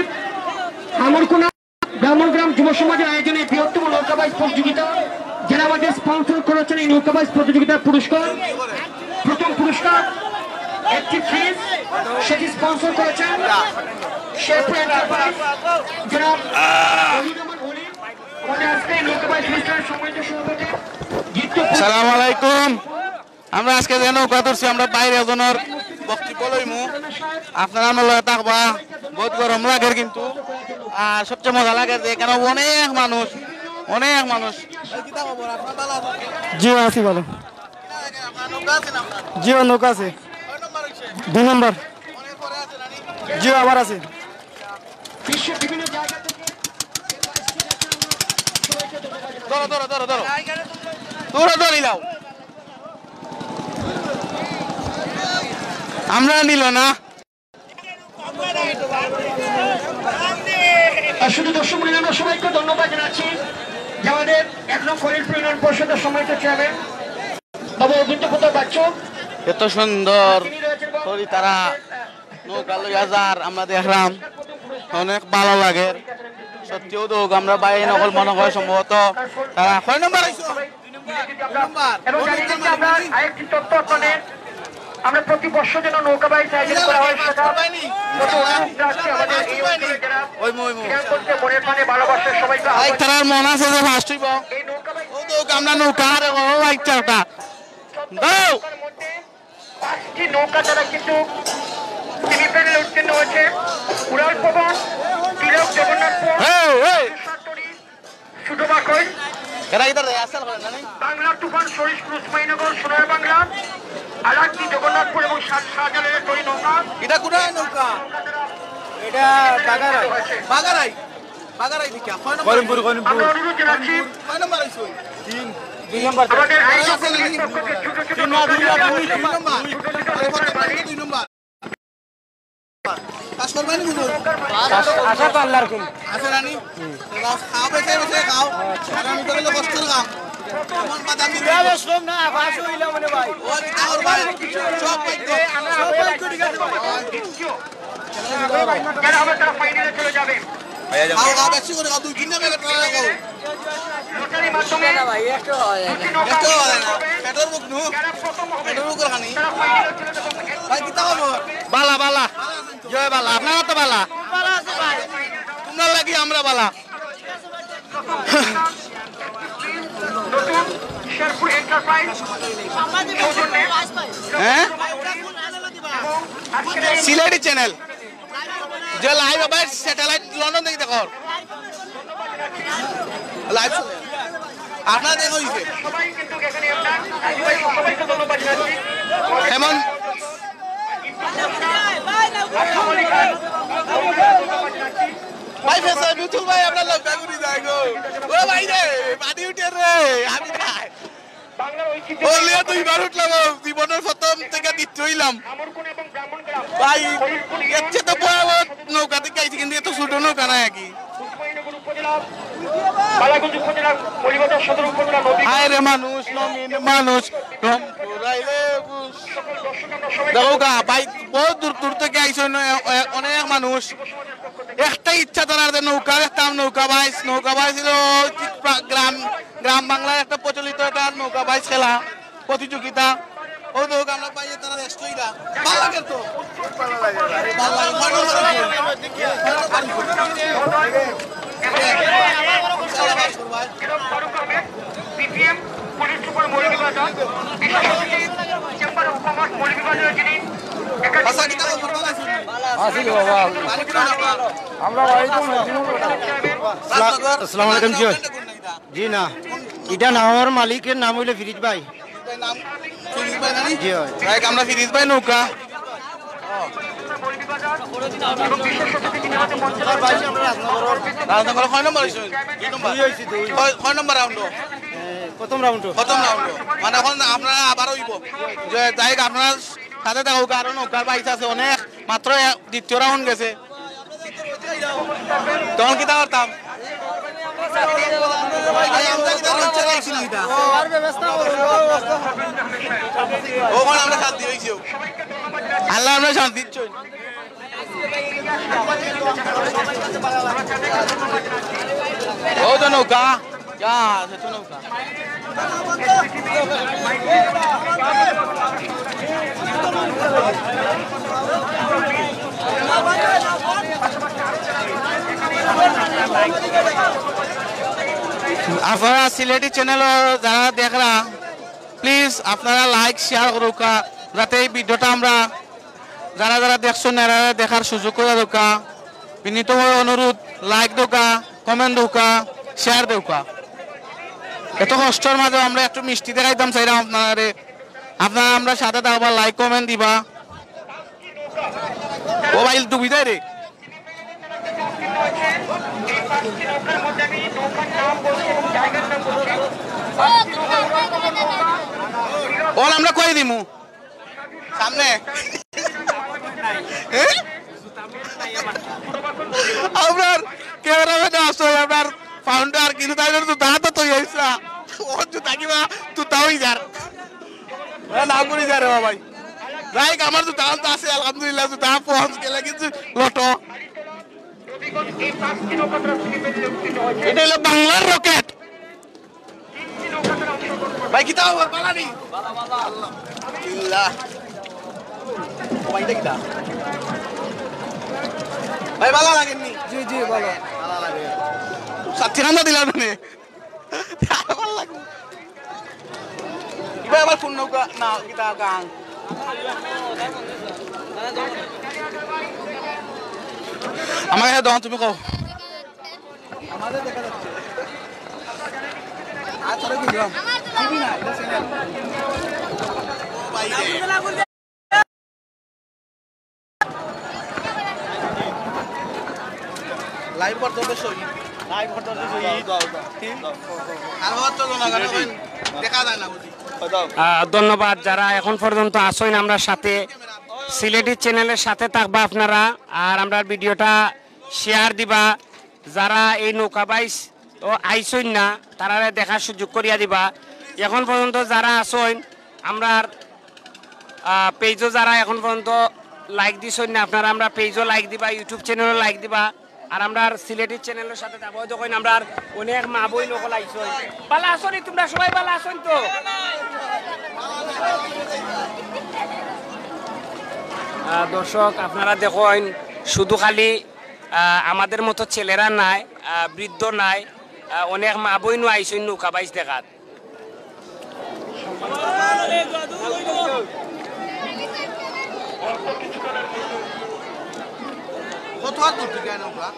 আমরকোনা ব্রাহ্মণগ্রাম যুব সমাজের আয়োজনে বৃহত্তম নৌকাবাইজ প্রতিযোগিতা যারা আমাদের স্পন্সর করেছেন এই নৌকাবাইজ প্রতিযোগিতার পুরস্কার প্রথম পুরস্কার একটি ফ্রিজ সেটি স্পন্সর করেছেন শেরপুর এন্টারপ্রাইজ যারা আমাদের আজকে এই নৌকাবাইজ অনুষ্ঠানের সম্মানিত সভাপতি আসসালামু আলাইকুম আমরা আজকে যে নৌকা ধরছি আমরা বাইরে একজনের বক্তব্য লইমু আপনারা আমার লগে থাকবা বহুত গরম লাগে কিন্তু আর সবচেয়ে মজা লাগে যে এখানে অনেক মানুষ জি আছি ভালো জি নৌকা আছে 2 নম্বর জি আবার আছে বিশ্বের বিভিন্ন জায়গা থেকে ধরো আমরা নিল না শুধু দর্শক মন্ডলী আমরা সবাইকে ধন্যবাদ জানাচ্ছি যে আমাদের 1 নং ফরিদপুর ইউনিয়ন পরিষদের সম্মানিত চেয়ারম্যান বাবু অভিজ্ঞতা বাচ্চু এত সুন্দর তারা নৌকা লইয়া যার আমরা দেখলাম অনেক ভালো লাগে সত্যিও তো আমরা বাইরে নকল মনে হয় সম্ভবত তারা 6 নম্বর এবং জানি যে আমরা আরেকটি তথ্য আপনাদের আমরা প্রতি বছর যেন নৌকা বাইচ আয়োজন করা হয় সেটা আমাদের এই অঞ্চলে যারা ক্রীড়া করতে মনের প্রাণে ভালোবাসে সবাইকে তার মন আছে যে ফার্স্ট হইব এই নৌকা বাইচ আমরা নৌকা আরে ও ইচ্ছাটা দাও পাঁচটি নৌকা দ্বারা কিন্তু সেমিফাইনালে উত্তীর্ণ হয়েছে উড়াল পবন তিলক জগন্নাথপুর সুডোবাকই বাংলা তুফান শরীশপুর উসমানীনগর সোনার বাংলা আলাক্কি জগন্নাথপুর এবং শাহজালালের তৈরি নৌকা এটা কোথায় নৌকা এটা বাগারাই আমরা অনুরোধ জানাচ্ছি আমাদের আয়োজক কমিটির পক্ষ থেকে ছোট ছোট নৌকা আশা তো আল্লাহর কোন আছে রানী খাও বেছে বেছে খাও আগামী কালে কষ্ট লাগাম মন বাদাম দিবে শ্রম না বাস হইলা মানে ভাই ও আর ভাই সব পাইতো সব পাইতো ঠিক আছে যারা হবে তারা ফাইনালে চলে যাবে খাও খাও বেশি করে খাও দুই তিন টাকা টাকা খাও লটারির মাধ্যমে ভাই একটু একটু হয় না পেটর মুখ নু যারা প্রথম হবে পেটর মুখ খানি তারা ফাইনালে চলে যাবে ভাই কি তাও বালা বালা জয় বালা আপনারা তো বালা বালা আছে ভাই তোমরা লাগি আমরা বালা নতুন শেরপুর এন্টারপ্রাইজ সৌজন্যে হ্যাঁ সিলেটি চ্যানেল যে লাইভ আবার স্যাটেলাইট লন্ডন থেকে দেখো লাইভ আপনারা দেখো হইছে সবাই কিন্তু এখানে আমরা সবাইকে ধন্যবাদ জানাচ্ছি এমন ভাই ফেসে বিউটিফুল ভাই আপনার লোক গাগুরি যায় গো ও ভাই রে পানি উঠে রে আমি খাই বাংলার ঐতিহ্য বললে দুইবার উঠলাম জীবনের প্রথম থেকে দ্বিতীয় হইলাম আমরকুন এবং ব্রাহ্মণগ্রাম ভাই এর তো ভয়াবহ নৌকা থেকে আইছি কিন্তু এত ছোট নৌকা না কি উসমানীনগর উপজেলা বালাগঞ্জ উপজেলা মৌলভীবাজার সদর উপজেলা নদী হায় রে মানুষ নমিন মানুষ রংপুরাইলে সকল দর্শক আমরা সবাই দেখো গা ভাই বহুত দূর দূর থেকে আইছে অনেক মানুষ একটা ইচ্ছা তার নৌকা দেখতাম নৌকা বাইচ ছিল গ্রাম গ্রাম বাংলার একটা প্রচলিত একটা নৌকা বাইচ খেলা প্রতিযোগিতা ও তো আমরা পাইয়ে তারা রেস্টইরা ভালো লাগে তো ভালো লাগে বিপিএম পুলিশ সুপার মৌলভীবাজার বিশেষ অতিথি চেম্বার অফ কমার্স মৌলভীবাজারের যিনি আসসালামু আলাইকুম জি না এটা নাম আমার মালিকের নাম হইলো ফিরিজ ভাই জি ভাই আমরা ফিরিজ ভাই নৌকা রাজনগর কয় নম্বর হইছে 2 নম্বর কয় নম্বর রাউন্ড প্রথম রাউন্ড মানে এখন আপনারা আবার হইব যে যাই আপনারা সাথে থাকো কারণ নৌকার বাইচ আছে অনেক মাত্র দ্বিতীয় রাউন্ড গেছে তখন কি করতাম আমরা শান্তি হয়েছি আল্লাহ আমরা শান্তি ও তো নৌকা যা তো নৌকা আপনারা সিলেটি চ্যানেল যারা দেখরা প্লিজ আপনারা লাইক শেয়ার করুকা যাতে এই ভিডিওটা আমরা যারা যারা দেখছেন এরা দেখার সুযোগ করে দোকা বিনীত অনুরোধ লাইক দোকা কমেন্ট দোকা শেয়ার দোকা এত কষ্টের মাঝে আমরা একটু মিষ্টি দেখাইতাম চাইলাম আপনারা আমরা সাথে থাকবা লাইক কমেন্ট দিবা ও ভাই ডুবি যায় রে ওর আমরা কই দিমু সামনে আপনার ক্যামেরাম্যান আসো আপনার ফাউন্ডার কিন্তু তাই জুতা তো তৈরি হয়েছে ওর জুতা কিবা জুতা হয়ে যার নাম করি যা রে ভাই যাই আমার জুতা তো আছে আলহামদুলিল্লাহ জুতা পৌঁছ গেলে কিন্তু লটো এটা হলো বাংলার রকেট ভাই কি তাও বালা নি আলহামদুলিল্লাহ ভাই কিটা ভাই বালা লাগেনি জি জি ভালো বালা লাগে সাথী নাম দিলা মানে ভালো লাগে ভাই আমার ফোন নৌকা না কিটা গান আমাকে দাও তুমি কও আমাদের দেখা যাচ্ছে আচ্ছা কি দিলাম টিভি না এটা চ্যানেল বাইরে লাইভ করতে হবে সই লাইভ করতে হবে সই দাও আর হচ্ছে তো না গান দেখা যায় না বুঝি ধন্যবাদ যারা এখন পর্যন্ত আসেন আমরা সাথে সিলেটি চ্যানেলের সাথে থাকবা আপনারা আর আমরা ভিডিওটা শেয়ার দিবা যারা এই নৌকা বাইস ও আইসইন না তারা দেখার সুযোগ করিয়া দিবা এখন পর্যন্ত যারা আসেন আমরা পেজও যারা এখন পর্যন্ত লাইক দিছেন না আপনারা আমরা পেজও লাইক দিবা ইউটিউব চ্যানেলও লাইক দিবা আর আমরা সিলেটি চ্যানেলের সাথে যাবো যখন আমরা অনেক মা বই লোক আইসইন ভালো আসনি তোমরা সবাই ভালো আসেন তো দর্শক আপনারা দেখেন শুধু খালি আমাদের মতো ছেলেরা নাই বৃদ্ধ নাই অনেক মা বইনও আইসইন নৌকা বাইস দেখাত কত আর দূর থেকে নৌকা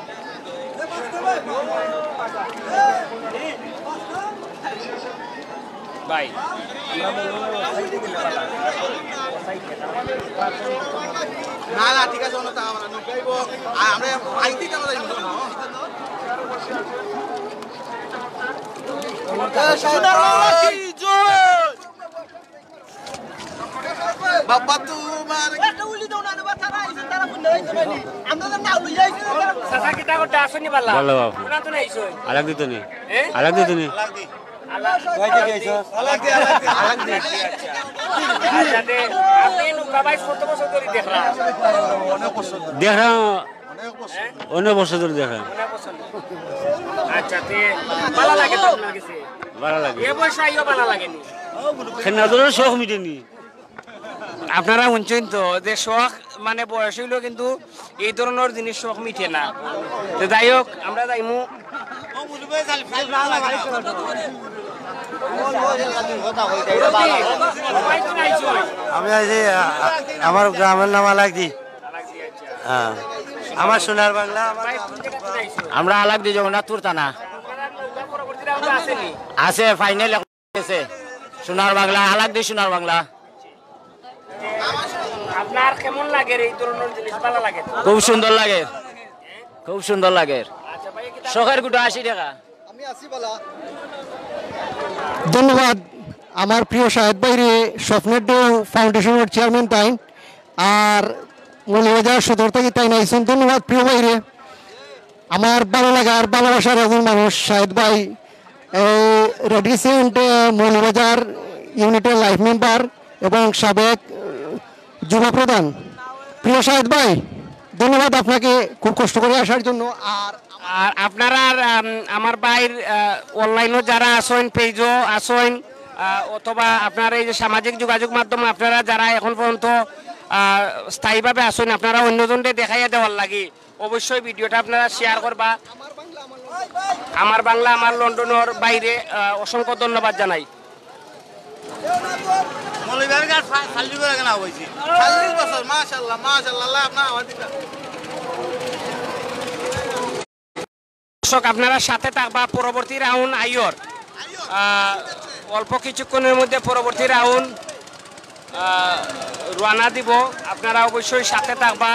ভাই না না ঠিক আছে আমরা আমরা নৌকাইব আমরা আইতে কেন যাইব না বাবা তোমার একটা উলি দাও না তারা আইছে তারা বুঝতে হইছে মানে আমরা তো না উলি আইছে সাসা কিটা করতে আসনি বাল্লা ভালো বাবু না তো নাইছো আলাগ দিত নি আলাগ দিত নি আলাগ কই থেকে আইছো আলাগ দি আচ্ছা দে আপনি নৌকা বাইস কত বছর ধরে দেখরা অনেক বছর দেখরা অনেক বছর ধরে দেখরা অনেক বছর আচ্ছা তে ভালো লাগে তো আপনার কাছে ভালো লাগে এ বয়সে আইও ভালো লাগেনি খেনাদরের শখ মিটেনি আপনারা শুনছেন তো যে শখ মানে বয়স হইলেও কিন্তু এই ধরনের জিনিস শখ মিটে না তো যাই হোক আমরা যাইমু আমি আছি আমার গ্রামের নাম আলাগদি হ্যাঁ আমার সোনার বাংলা আমরা আলাগদি জগন্নাথপুর থানা আছে ফাইনাল আছে সোনার বাংলা আলাগদি সোনার বাংলা আপনার কেমন লাগে এই ধরনের জিনিস ভালো লাগে খুব সুন্দর লাগে খুব সুন্দর লাগে শখের গুটো 80 টাকা আমি আসি বলা ধন্যবাদ আমার প্রিয় সাহেব বাইরে স্বপ্নের ডেউ ফাউন্ডেশনের চেয়ারম্যান তাই আর মৌলবাজার সদর থেকে তাই নাইছেন ধন্যবাদ প্রিয় বাইরে আমার ভালো লাগার ভালোবাসার একজন মানুষ শাহেদ ভাই রেডিসেন্ট মৌলবাজার ইউনিটের লাইফ মেম্বার এবং সাবেক যুব প্রধান প্রিয় শাহেদ ভাই ধন্যবাদ আপনাকে খুব কষ্ট করে আসার জন্য আর আপনারা আমার বাইর অনলাইনও যারা আসেন পেজও আসেন অথবা আপনারা এই যে সামাজিক যোগাযোগ মাধ্যমে আপনারা যারা এখন পর্যন্ত স্থায়ীভাবে আসেন আপনারা অন্যজনকে দেখাইয়া দেওয়ার লাগে অবশ্যই ভিডিওটা আপনারা শেয়ার করবা আমার বাংলা আমার লন্ডনের বাইরে অসংখ্য ধন্যবাদ জানাই আপনারা সাথে থাকবা পরবর্তী রাউন্ড আইয়র অল্প কিছুক্ষণের মধ্যে পরবর্তী রাউন্ড রওনা দিব আপনারা অবশ্যই সাথে থাকবা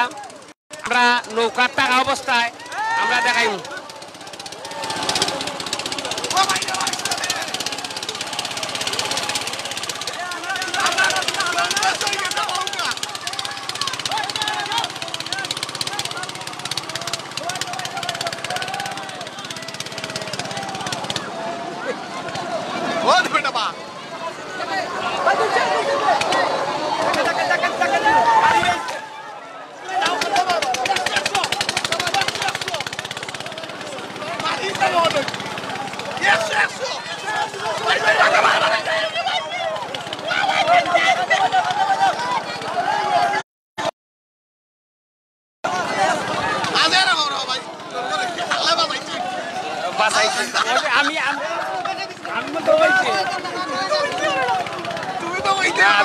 আমরা নৌকার থাকা অবস্থায় আমরা দেখাই Yes, yes, yes. বাঁচাইছে আমি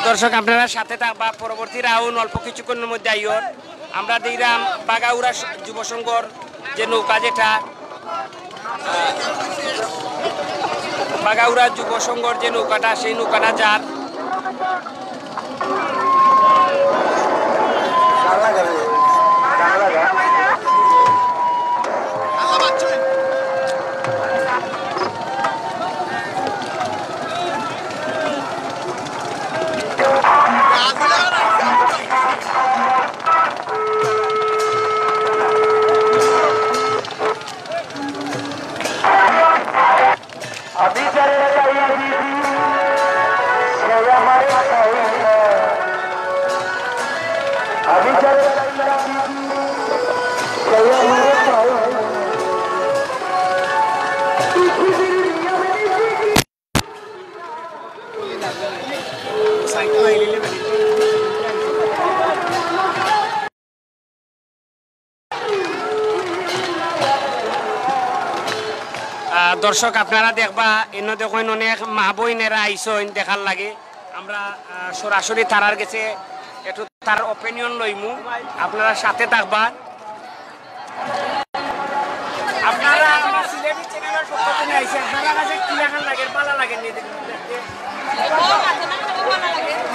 দর্শক আপনারা সাথে থাকবা পরবর্তী রাউন্ড অল্প কিছুক্ষণের মধ্যে আইও আমরা দিলাম বাগাউড়া যুব সংঘর যে নৌকা যেটা বাগাউড়া যুব সংঘর যে নৌকাটা সেই নৌকাটা যার দর্শক আপনারা দেখবা এন দেখুন অনেক মা বইনেরা আইসইন দেখার লাগে আমরা সরাসরি তারার গেছে একটু তার অপিনিয়ন লইমু আপনারা সাথে থাকবা আপনারা আমার সিলেটি চ্যানেলের পক্ষ থেকে আইছে আপনারা কাছে কি লাগান লাগে ভালো লাগে নি দেখতে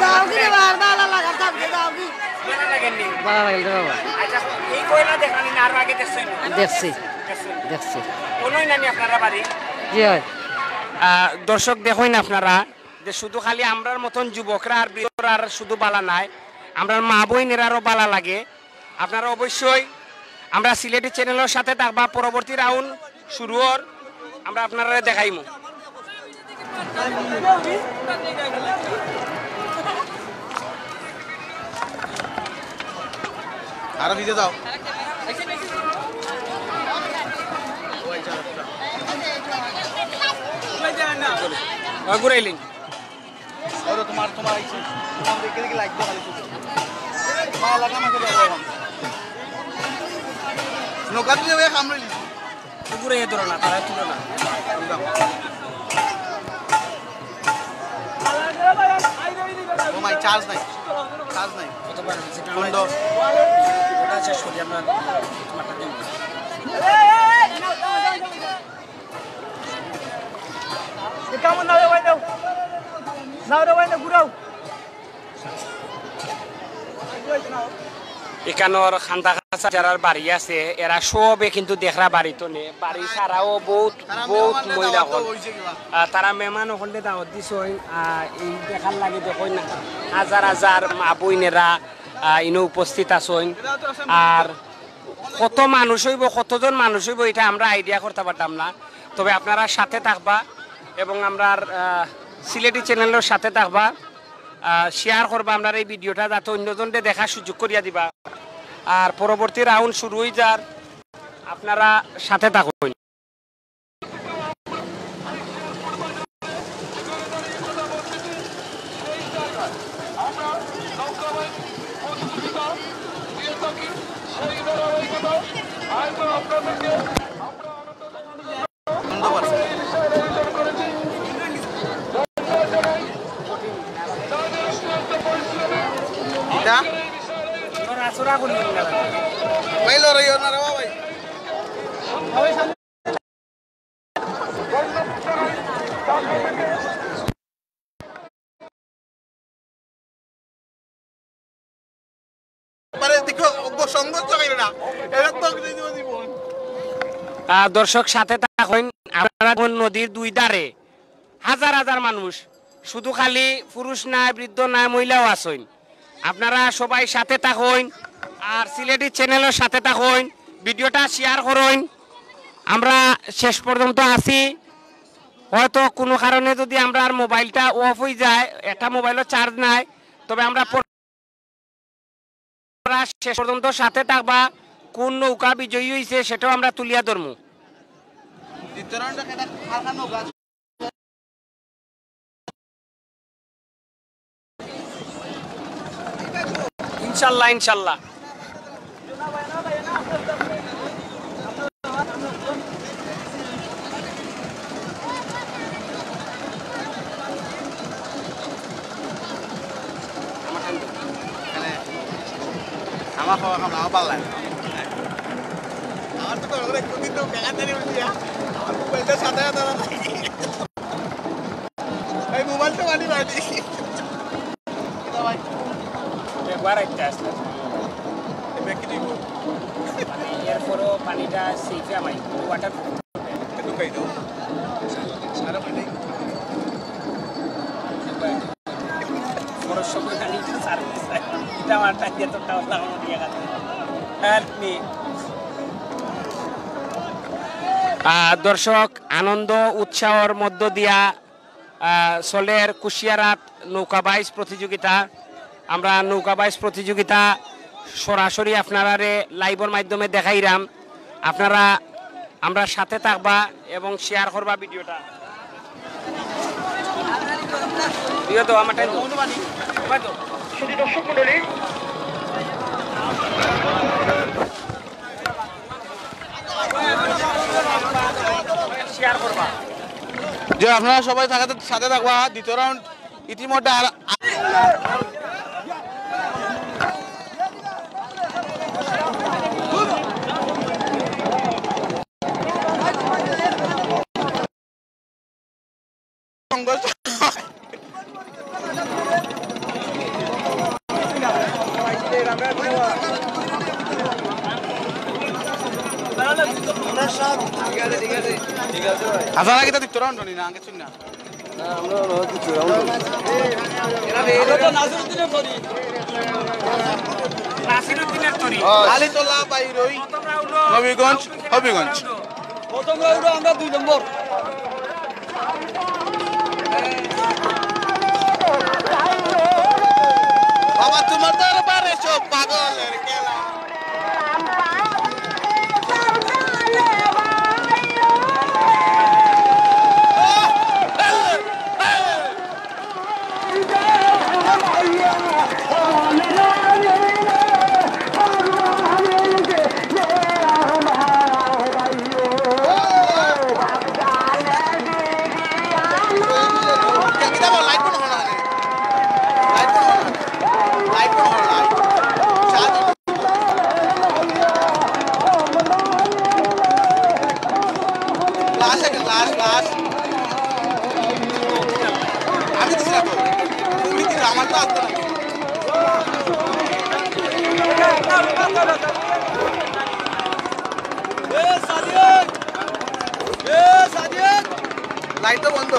যাও কি ভালো লাগে যাও কি ভালো লাগে নি ভালো লাগে বাবা আচ্ছা এই কয়লা দেখানি না আর আগে দেখছেন দেখছি কোনই নানি আপনারা বাড়ি জি হয় দর্শক দেখুন আপনারা যে শুধু খালি আমরার মতন যুবকরা আর বৃদ্ধরা আর শুধু বালা নাই আমরা মা বোনেরারও বালা লাগে আপনারা অবশ্যই আমরা সিলেটি চ্যানেলের সাথে থাকবা পরবর্তী রাউন্ড শুরু হর আমরা আপনারা দেখাইমু আরো ভিজে যাও ঘুরাইলেন তোমার আইছে তোমার দেখে দেখে লাইক দাও খালি মা লাগা মাকে দাও নৌকা দিয়ে ওই কামড়লি ঘুরে ধরো না তারা তুলো না ও মাই চার্জ নাই কতবার বন্ধ ওটা আছে সরি আমরা তোমারটা দেব কেমন নাও রে ভাই দাও ঘুরাও এখানোর খান্দা খাঁচা যারা বাড়ি আছে এরা সবে কিন্তু দেখরা বাড়ি তো নে বাড়ি ছাড়াও বহুত মহিলা হল তারা মেহমান হলে দাওয়াত দিছ এই দেখার লাগে দেখুন না হাজার হাজার মা বইনেরা ইনো উপস্থিত আছেন আর কত মানুষ হইব কতজন মানুষ হইব এটা আমরা আইডিয়া করতে পারতাম না তবে আপনারা সাথে থাকবা এবং আমরা সিলেটি চ্যানেলের সাথে থাকবা শেয়ার করবা আপনার এই ভিডিওটা যাতে অন্যজনকে দেখার সুযোগ করিয়া দিবা আর পরবর্তী রাউন্ড শুরু হয়ে যার আপনারা সাথে থাকুন দর্শক সাথে থাকুন আপনারা নদীর দুই ধারে হাজার হাজার মানুষ শুধু খালি পুরুষ নাই বৃদ্ধ নাই মহিলাও আছেন আপনারা সবাই সাথে থাকুন আর সিলেটি চ্যানেলের সাথে থাকুন ভিডিওটা শেয়ার করুন আমরা শেষ পর্যন্ত আছি হয়তো কোনো কারণে যদি আমরা মোবাইলটা অফ হয়ে যায় একটা মোবাইলও চার্জ নাই তবে আমরা শেষ পর্যন্ত সাথে থাকবা কোন নৌকা বিজয়ী হয়েছে সেটাও আমরা তুলিয়া ধরমু ইনশাল্লাহ ইনশাল্লাহ খাওয়া খাম না আমার ভালো লাগে আমার তো করে কোনদিন তো কেন জানি বলছি আমার মোবাইলটা সাদা সাদা এই মোবাইলটা মানি বাড়ি ভাই একবার একটা আসলে ব্যাক দিব মানে এরপরও পানিটা সেফে আমাই ওয়াটার ঢুকাই দাও সারা পানি বড় সময় পানি সার্ভিস এটা আমার টাকা তো টাকা লাগানো দিয়ে গেছে হেল্প মি দর্শক আনন্দ উৎসাহর মধ্য দিয়া চলের কুশিয়ারাত নৌকা বাইচ প্রতিযোগিতা আমরা নৌকা বাইচ প্রতিযোগিতা সরাসরি আপনারা লাইভের মাধ্যমে দেখাইরাম আপনারা আমরা সাথে থাকবা এবং শেয়ার করবা ভিডিওটা তো আমার টাইম শুধু দর্শক মন্ডলী শেয়ার করবা যে আপনারা সবাই সাথে থাকবা দ্বিতীয় রাউন্ড ইতিমধ্যে আপনারা কি দ্বিতীয় রাউন্ড নি না আগে শুন না নাসিরউদ্দিনের তরি আলিতলা বাইরই নবীগঞ্জ হবিগঞ্জ প্রথম রাউন্ডে আমরা 2 নম্বর বাবা তোমার দরবারে সব পাগলের খেলা লাইটটা বন্ধ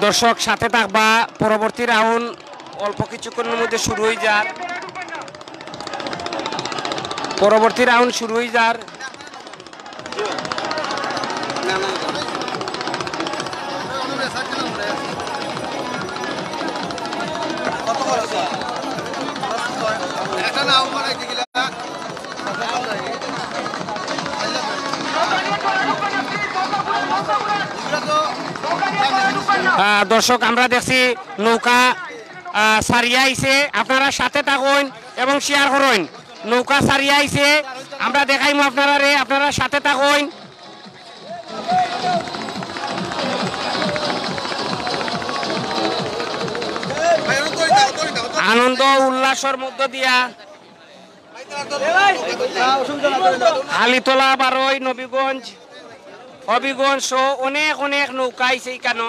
দর্শক সাথে থাকবা পরবর্তী রাউন্ড অল্প কিছুক্ষণের মধ্যে শুরু হয়ে যার পরবর্তী রাউন্ড শুরু হয়ে যার একটা নাও করে গিলা দর্শক আমরা দেখছি নৌকা সারিয়া আইছে আপনারা সাথে থাকুন এবং শেয়ার করুন নৌকা সারিয়া আইছে আমরা দেখাইমু আপনারা সাথে থাকুন আনন্দ উল্লাসের মধ্য দিয়া আলিতলা বারোই নবীগঞ্জ হবিগঞ্জ অনেক অনেক নৌকা আইছে কেন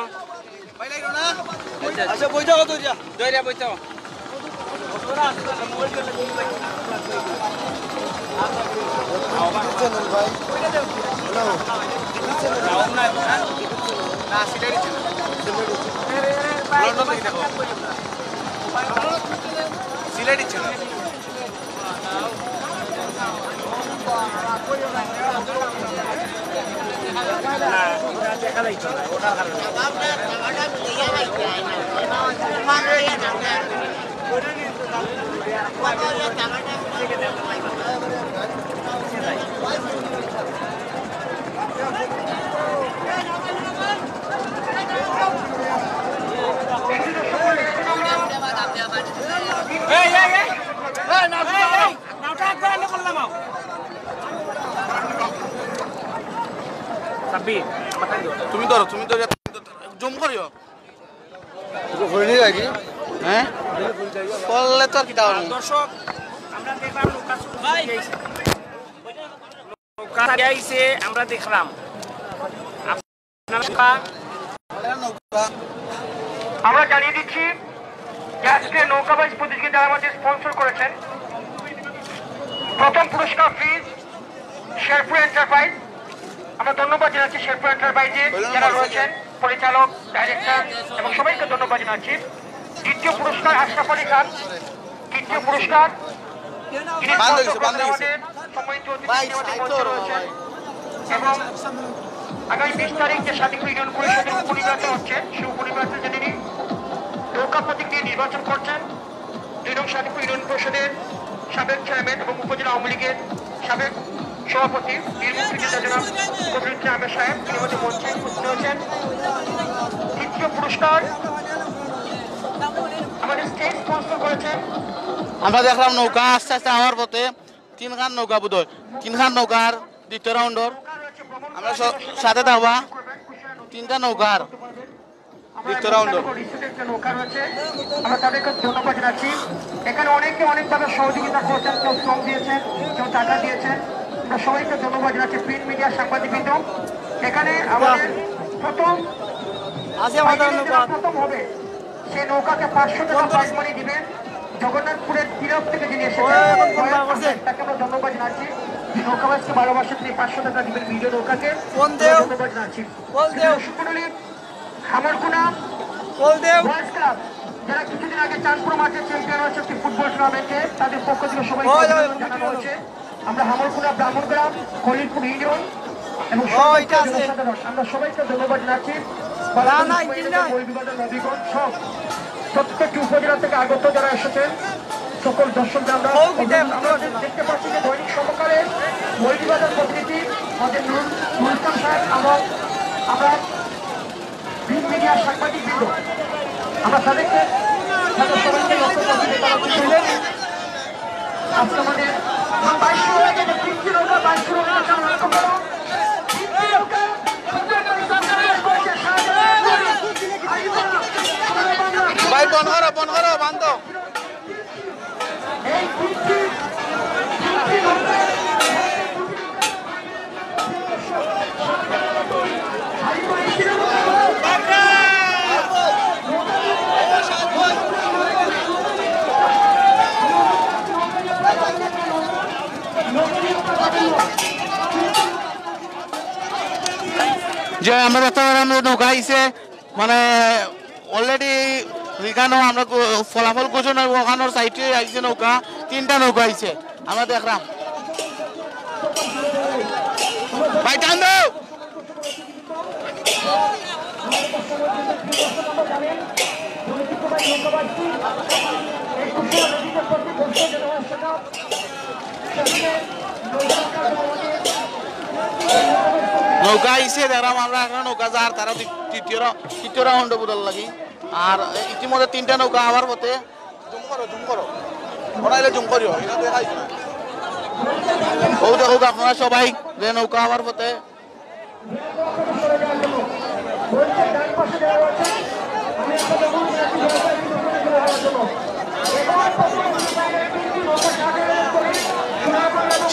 আচ্ছা বই যাও তো যা দইরা বইতাও সিলেট ইচ্ছে না Sabi তুমি ধরো জুম করিও হ্যাঁ করলে তো আর কি দাও দর্শক আমরা দেখলাম নৌকা আইছে আমরা দেখলাম আমরা জানিয়ে দিচ্ছি যে আজকে নৌকাবাজ প্রতিযোগিতা আমাদের স্পন্সর করেছেন। প্রথম পুরস্কার ফিজ শেরপুর এন্টারপ্রাইজ। আমরা ধন্যবাদ জানাচ্ছি শেরপুর এন্টারপ্রাইজের যারা রয়েছেন, পরিচালক, ডাইরেক্টর এবং সবাইকে ধন্যবাদ জানাচ্ছি। দ্বিতীয় পুরস্কার আশরাফ আলী খান। তৃতীয় পুরস্কার এবং আগামী 20 তারিখ যে শান্তিপুর ইউনিয়ন পরিষদের উপনির্বাচন হচ্ছে, সেই উপনির্বাচন যিনি নৌকা প্রতীক দিয়ে নির্বাচন করছেন 2 নং শান্তিপুর ইউনিয়ন পরিষদের সাবেক চেয়ারম্যান এবং উপজেলা আওয়ামী লীগের সাবেক সভাপতি বীর মুক্তিযোদ্ধা জনাব কবির আহমেদ সাহেব তিনি আমাদের মঞ্চে উপস্থিত হয়েছেন। তৃতীয় পুরস্কার আমাদের স্টেজ স্পন্সর করেছেন। আমরা দেখলাম নৌকা আস্তে আস্তে আমার পথে 3 খান নৌকা বোধ 3 খান নৌকার দ্বিতীয় রাউন্ডর আমরা সাথে থাকবা 3টা নৌকার দ্বিতীয় রাউন্ডর নৌকা রয়েছে। আমরা তাদেরকে ধন্যবাদ জানাচ্ছি। এখানে অনেকে অনেকভাবে সহযোগিতা করছেন, কেউ শ্রম দিয়েছেন, কেউ টাকা দিয়েছেন। আমরা সবাইকে ধন্যবাদ জানাচ্ছি। প্রিন্ট মিডিয়া সাংবাদিকবৃন্দ, এখানে আমাদের প্রথম হবে সেই নৌকাকে 500 টাকা প্রাইজ মানি দিবেন জগন্নাথপুরের তিলক থেকে যিনি এসেছেন, তাকে আমরা ধন্যবাদ জানাচ্ছি। নৌকাবাজকে ভালোবাসে, তিনি 500 টাকা দিবেন ভিডিও নৌকাকে ধন্যবাদ জানাচ্ছি। খামারকুনা বয়েজ ক্লাব যারা কিছুদিন আগে চাঁদপুর মাঠে চ্যাম্পিয়ন হয়েছে একটি ফুটবল টুর্নামেন্টে, তাদের পক্ষ থেকে সবাইকে জানানো হয়েছে। আমরা হামরকুনা ব্রাহ্মণগ্রাম, খলিলপুর ইউনিয়ন এবং আমরা সবাইকে ধন্যবাদ জানাচ্ছি। প্রত্যেকটি উপজেলা থেকে আগত যারা এসেছেন সকল দর্শকদের আমরা দেখতে পাচ্ছি যে দৈনিক সমকালে মৌলভীবাজার প্রতিনিধি আমাদের নুরুল ইসলাম সাহেব এবং আমরা মিডিয়ার সাংবাদিকবৃন্দ, আমরা তাদেরকে আজকে আমাদের 22 নৌকা ভাই বন করো বান্ধ যে আমরা দেখতে নৌকা আইছে মানে অলরেডি এখানে আমরা ফলাফল ঘোষণা ওখানোর সাইডে আইছে নৌকা 3টা নৌকা আইছে আমরা দেখলাম ভাই টান দাও নৌকা আইসে দেখলাম আমরা একটা নৌকা যার তারা তৃতীয় রাউন্ড বুঝার লাগি আর ইতিমধ্যে 3টা নৌকা আবার পথে জুম করো ওরাইলে জুম করিও এটা দেখাইছো ও দেখো আপনারা সবাই যে নৌকা আবার পথে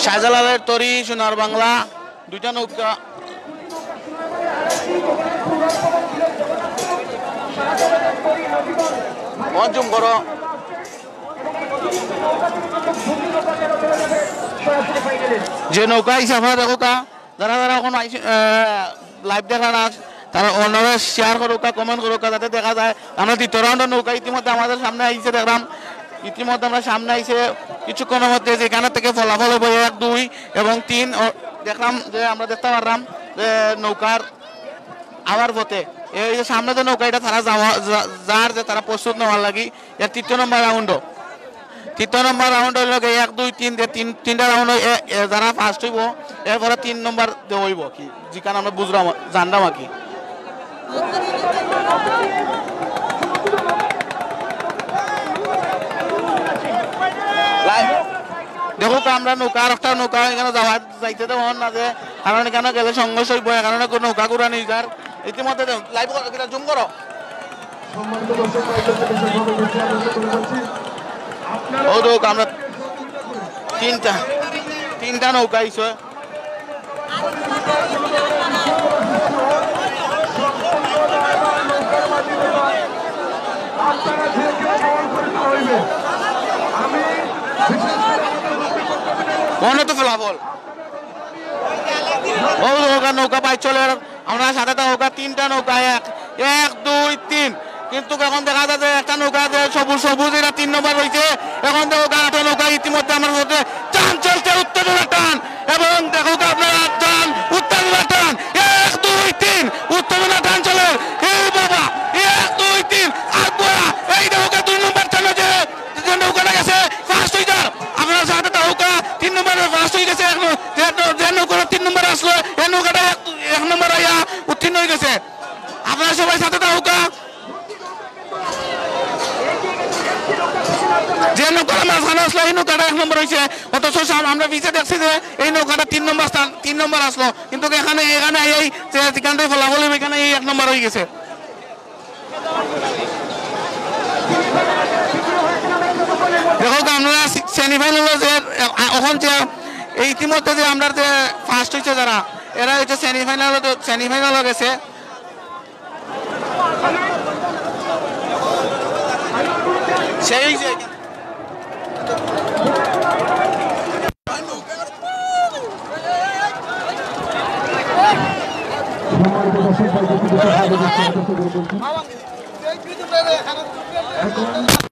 শাহজালালের তরি সোনার বাংলা 2টা নৌকা জুম করো যে নৌকা আইসে আপনারা দেখো যারা যারা এখন লাইভ দেখা না তারা অন্যরা শেয়ার করো কমেন্ট করো যাতে দেখা যায় আমরা 2য় রাউন্ডের নৌকা ইতিমধ্যে আমাদের সামনে আইসে দেখলাম ইতিমধ্যে আমরা সামনে আইসে কিছুক্ষণের মধ্যে যেখানে থেকে ফলাফল হবে 1, 2 এবং 3 দেখলাম যে আমরা দেখতে পারলাম যে নৌকার আবার পথে এই যে সামনে যে নৌকা এটা তারা যার যে তারা প্রস্তুত নেওয়ার লাগি এর 3য় নম্বর রাউন্ড 3য় নম্বর রাউন্ড হইল 1, 2, 3 3টা রাউন্ড যারা ফার্স্ট হইব এরপরে 3 নম্বর হইব কি যেখানে আমরা বুঝলাম জানলাম আর কি দেখো আমরা নৌকা আর একটা নৌকা এখানে যাওয়া যাইতে দেবো না যে কারণ কেন গেলে সংঘর্ষ হইব কারণে কোনো নৌকা ঘুরানি যার ইতিমধ্যে লাইভ জুম করো ও তো আমরা তিনটা নৌকা আইছে মনে তো ফলাফল ও নৌকা পাই চলে আমরা সাথে নৌকা তিনটা নৌকা এক দুই তিন কিন্তু এখন দেখা যায় যে একটা নৌকা সবুজ সবুজ এটা 3 নম্বর রয়েছে এখন দেখো একটা নৌকা ইতিমধ্যে আমার মধ্যে টান চলছে উত্তেজনা টান এবং দেখো আপনারা টান উত্তেজনা টান 1 2 3 উত্তেজনা টান চলে এই বাবা 1 2 3 আগুয়া এই নৌকা 2 নম্বর টানে যে নৌকাটা গেছে ফার্স্ট হয়ে যার আপনার সাথে নৌকা 3 নম্বরে ফার্স্ট হয়ে গেছে যে নৌকা 3 নম্বর আসলো এই নৌকাটা 1 নম্বর আইয়া উত্তীর্ণ হয়ে গেছে আপনারা সবাই সাথে নৌকা যে নৌকাটা মাঝখানে আসলো এই নৌকাটা 1 নম্বর হয়েছে অথচ আমরা পিছিয়ে দেখছি যে এই নৌকাটা 3 নম্বর আসলো কিন্তু এখানে এই যেখান থেকে ফলাফল এখানে এই 1 নম্বর হয়ে গেছে দেখো আমরা সেমিফাইনাল যে এখন যে এই ইতিমধ্যে যে আমরা যে ফার্স্ট হয়েছে যারা এরা হচ্ছে সেমিফাইনাল গেছে সেই যে এখন